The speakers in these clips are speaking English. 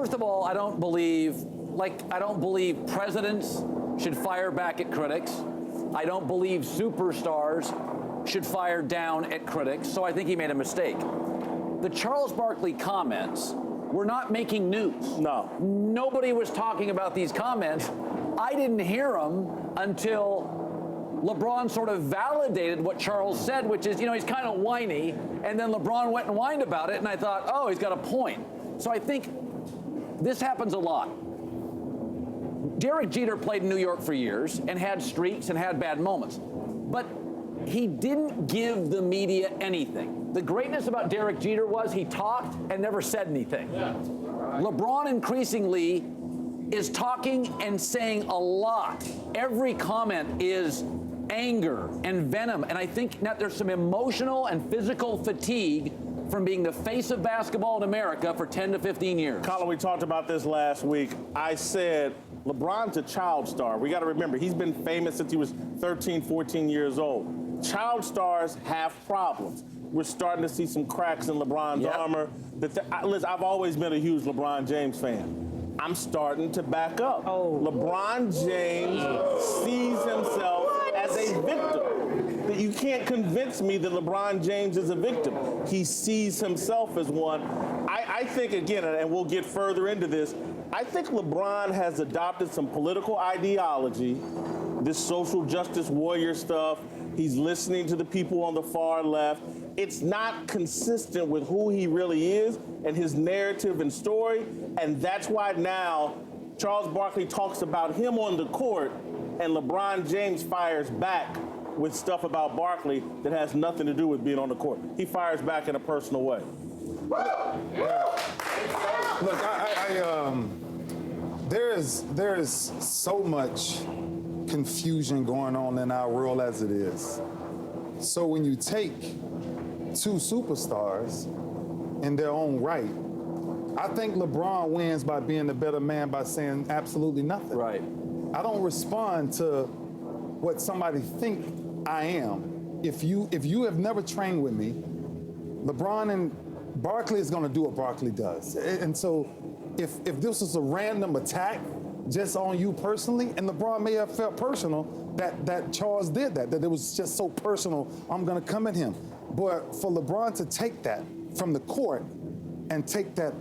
first of all, I don't believe presidents should fire back at critics. I don't believe superstars should fire down at critics, so I think he made a mistake. The Charles Barkley comments were not making news. No. Nobody was talking about these comments. I didn't hear them until LeBron sort of validated what Charles said, which is, he's kind of whiny, and then LeBron went and whined about it, and I thought, oh, he's got a point. So I think this happens a lot. Derek Jeter played in New York for years and had streaks and had bad moments, but he didn't give the media anything. The greatness about Derek Jeter was he talked and never said anything. Yeah. LeBron increasingly is talking and saying a lot. Every comment is anger and venom, and I think that there's some emotional and physical fatigue from being the face of basketball in America for 10 to 15 years. Colin, we talked about this last week. I said LeBron's a child star. We got to remember, he's been famous since he was 13, 14 years old. Child stars have problems. We're starting to see some cracks in LeBron's armor. Listen, I've always been a huge LeBron James fan. I'm starting to back up. LeBron James sees himself as a victim. That you can't convince me that LeBron James is a victim. He sees himself as one. I think, again, and we'll get further into this, I think LeBron has adopted some political ideology, this social justice warrior stuff. He's listening to the people on the far left. It's not consistent with who he really is and his narrative and story, and that's why now Charles Barkley talks about him on the court, and LeBron James fires back with stuff about Barkley that has nothing to do with being on the court. He fires back in a personal way. Look, there is so much confusion going on in our world as it is. So when you take two superstars in their own right, I think LeBron wins by being the better man by saying absolutely nothing. Right. I don't respond to what somebody think I am. If you have never trained with me, LeBron and Barkley is going to do what Barkley does. And so if this was a random attack just on you personally, and LeBron may have felt personal that Charles did that it was just so personal, I'm going to come at him. But for LeBron to take that from the court and take that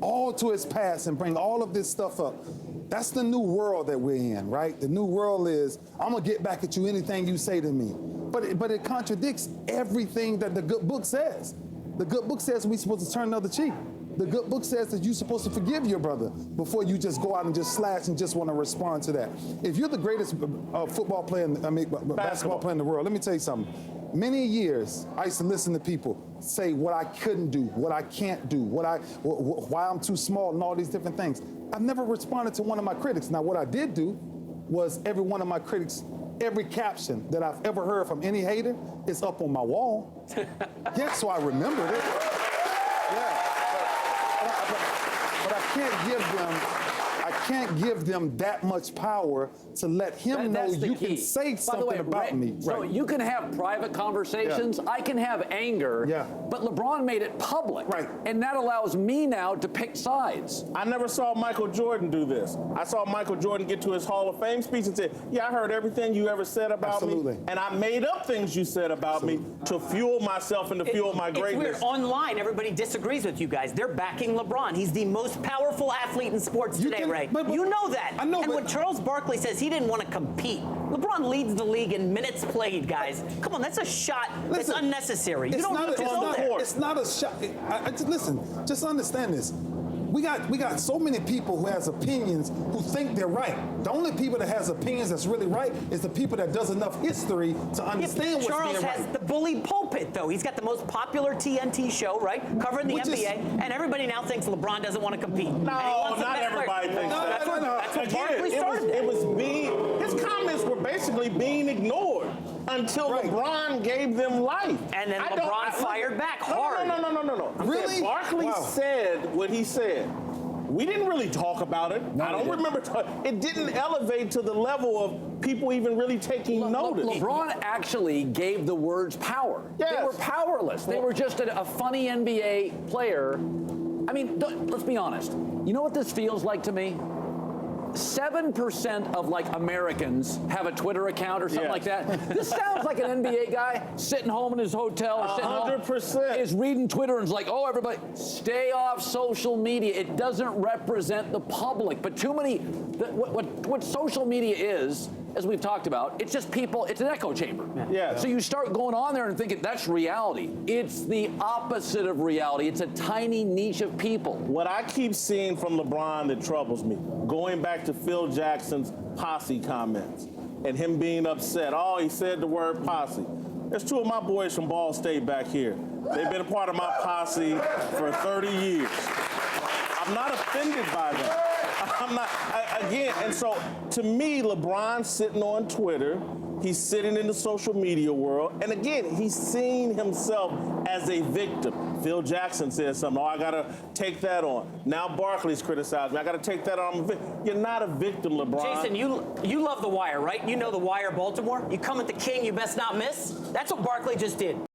all to his past and bring all of this stuff up, that's the new world that we're in, right? The new world is, I'm going to get back at you anything you say to me. But it contradicts everything that the good book says. The good book says we're supposed to turn another cheek. The good book says that you're supposed to forgive your brother before you just go out and just slash and just want to respond to that. If you're the greatest basketball player in the world, let me tell you something. Many years, I used to listen to people say what I couldn't do, what I can't do, why I'm too small and all these different things. I've never responded to one of my critics. Now, what I did do was every one of my critics, every caption that I've ever heard from any hater is up on my wall. Yeah, so I remembered it. Yeah. But I can't give them that much power to let him know you can say something about me. So you can have private conversations. Yeah. I can have anger. Yeah. But LeBron made it public. Right. And that allows me now to pick sides. I never saw Michael Jordan do this. I saw Michael Jordan get to his Hall of Fame speech and say, yeah, I heard everything you ever said about me. And I made up things you said about me to fuel myself and to fuel my greatness. It's weird. Online, everybody disagrees with you guys. They're backing LeBron. He's the most powerful athlete in sports today, Ray. You know that. I know, and when Charles Barkley says he didn't want to compete, LeBron leads the league in minutes played, guys. Come on, that's a shot that's unnecessary. You don't need to go there. It's not a shot. Listen, just understand this. We got so many people who has opinions who think they're right. The only people that has opinions that's really right is the people that does enough history to understand what's Charles being right. has the bully pulpit, though. He's got the most popular TNT show, right? Covering the NBA. And everybody now thinks LeBron doesn't want to compete. No, not everybody thinks that. That's what Barkley started. His comments were basically being ignored until LeBron gave them life. And then LeBron fired back hard. No. Really? Barkley said what he said. We didn't really talk about it. I don't remember. It didn't elevate to the level of people even really taking notice. LeBron actually gave the words power. Yes. They were powerless. They were just a funny NBA player. I mean, let's be honest. You know what this feels like to me? 7% of like Americans have a Twitter account or something like that. This sounds like an NBA guy sitting home in his hotel or sitting 100% home, is reading Twitter and is like, oh, everybody, stay off social media. It doesn't represent the public. But too many, what social media is, as we've talked about, it's just people, it's an echo chamber. Yeah. So you start going on there and thinking, that's reality. It's the opposite of reality. It's a tiny niche of people. What I keep seeing from LeBron that troubles me, going back to Phil Jackson's posse comments and him being upset. Oh, he said the word posse. There's two of my boys from Ball State back here. They've been a part of my posse for 30 years. I'm not offended by that. I'm not, again, and so to me, LeBron sitting on Twitter, he's sitting in the social media world, and again, he's seeing himself as a victim. Phil Jackson said something, oh, I gotta take that on. Now Barkley's criticized me, I gotta take that on. You're not a victim, LeBron. Jason, you love The Wire, right? You know The Wire Baltimore? You come at the king, you best not miss? That's what Barkley just did.